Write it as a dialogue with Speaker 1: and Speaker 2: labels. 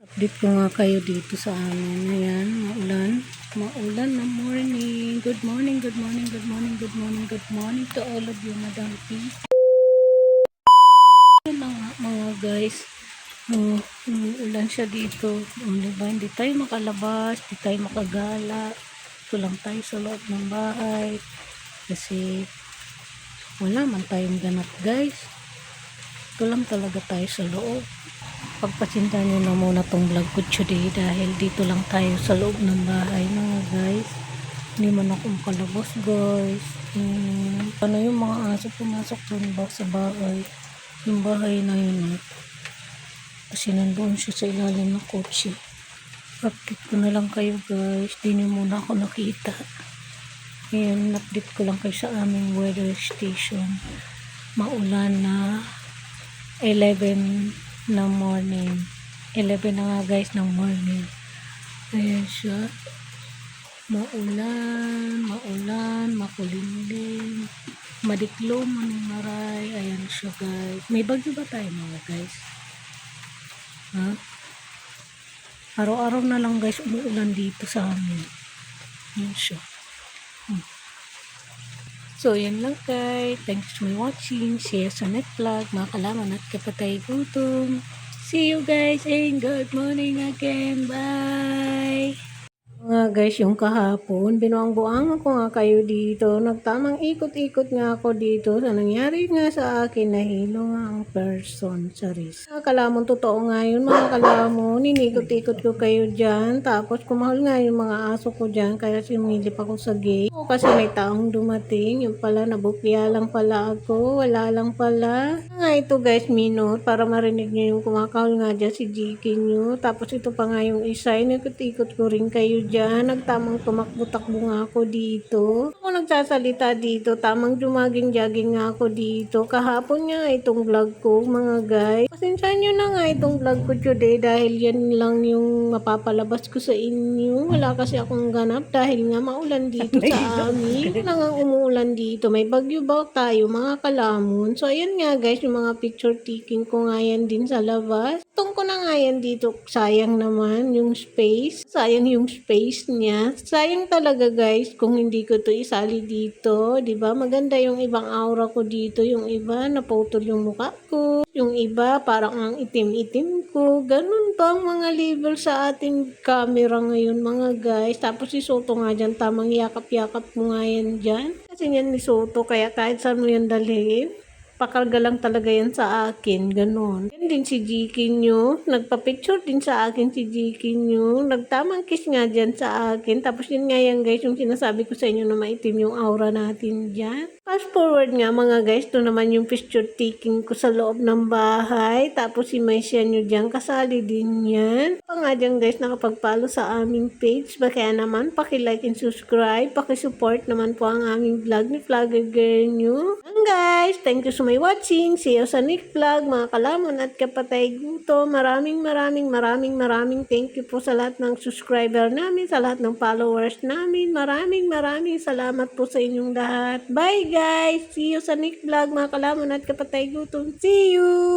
Speaker 1: Update ko nga kayo dito sa amin. Ayan, maulan. Maulan na morning. Good morning, good morning, good morning, good morning, good morning to all of you, Madam P. Ayan na nga mga guys. Ulan siya dito. Diba? Hindi tayo makalabas, hindi tayo makagala. Ito lang tayo sa loob ng bahay. Kasi wala man tayong ganap guys. Ito lang talaga tayo sa loob. Pagpasinta nyo na muna tong vlog ko today dahil dito lang tayo sa loob ng bahay mga guys. Hindi man ako makalabas guys. Ano yung mga aso pumasok doon ba sa bahay? Yung bahay na yun kasi nandoon siya sa ilalim ng kotse. Update ko na lang kayo guys. Di nyo muna ako nakita. Ngayon update ko lang kayo sa aming weather station. Maulan na 11 ng morning. 11 na nga guys ng morning. Ayan siya. Maulan, makulimlim, madiklom, maray. Ayan siya guys. May bagyo ba tayo mga guys? Ha? Araw-araw na lang guys umuulan dito sa amin. Ayan siya. So, yan lang guys. Thanks for watching. See you sa next vlog. Mga kalaman at kapatay gutom. See you guys and good morning again. Bye! Mga guys, yung kahapon, binuang-buang ako nga kayo dito. Nagtamang ikot-ikot nga ako dito sa nangyari nga sa akin na hilo nga ang person sa risk. Mga kalamon, totoo nga yun mga kalamon. Ninikot-ikot ko kayo dyan. Tapos kumahal nga yung mga aso ko dyan. Kaya sumilip ako sa gate. Kasi may taong dumating. Yung pala, nabukya lang pala ako. Wala lang pala. Nga ito guys, minor. Para marinig nyo yung kumakahol nga dyan si Jiki nyo. Tapos ito pa nga yung isa. Nikot-ikot ko rin kayo dyan. Nagtamang tumakbo-takbo nga ako dito. Ako nagsasalita dito. Tamang jumaging-jogging nga ako dito. Kahapon nga itong vlog ko mga guys. Pasensyahan nyo na nga itong vlog ko today dahil yan lang yung mapapalabas ko sa inyo. Wala kasi akong ganap dahil nga maulan dito sa amin. Wala nga umuulan dito. May bagyo ba tayo mga kalamon? So ayan nga guys, yung mga picture taking ko nga yan din sa labas. Itong ko na nga yan dito. Sayang naman yung space. Sayang yung space niya. Sayang talaga guys kung hindi ko to isali dito. 'Di ba? Maganda yung ibang aura ko dito. Yung iba naputol yung mukha ko. Yung iba parang ang itim-itim ko. Ganun ba ang mga level sa ating camera ngayon mga guys? Tapos si Soto nga dyan, tamang yakap-yakap mo nga yan dyan. Kasi yan ni Soto, kaya kahit saan mo yan dalhin, pakarga lang talaga yan sa akin, ganon. Yan din si Jiki nyo, nagpa-picture din sa akin si Jiki nyo, nagtamang kiss nga dyan sa akin, tapos yun nga yan guys, yung sinasabi ko sa inyo na maitim yung aura natin dyan. Fast forward nga mga guys, ito naman yung picture taking ko sa loob ng bahay, tapos si Maisha nyo dyan, kasali din yan. Pa nga dyan guys, nakapag-follow sa aming page, kaya naman, paki-like and subscribe, paki-support naman po ang aming vlog ni Vlogger Girl nyo. Guys, thank you so much watching. See you sa next vlog, mga kalamon at kapatay guto. Maraming thank you po sa lahat ng subscriber namin, sa lahat ng followers namin. Maraming salamat po sa inyong lahat. Bye guys! See you sa next vlog, mga kalamon at kapatay guto. See you!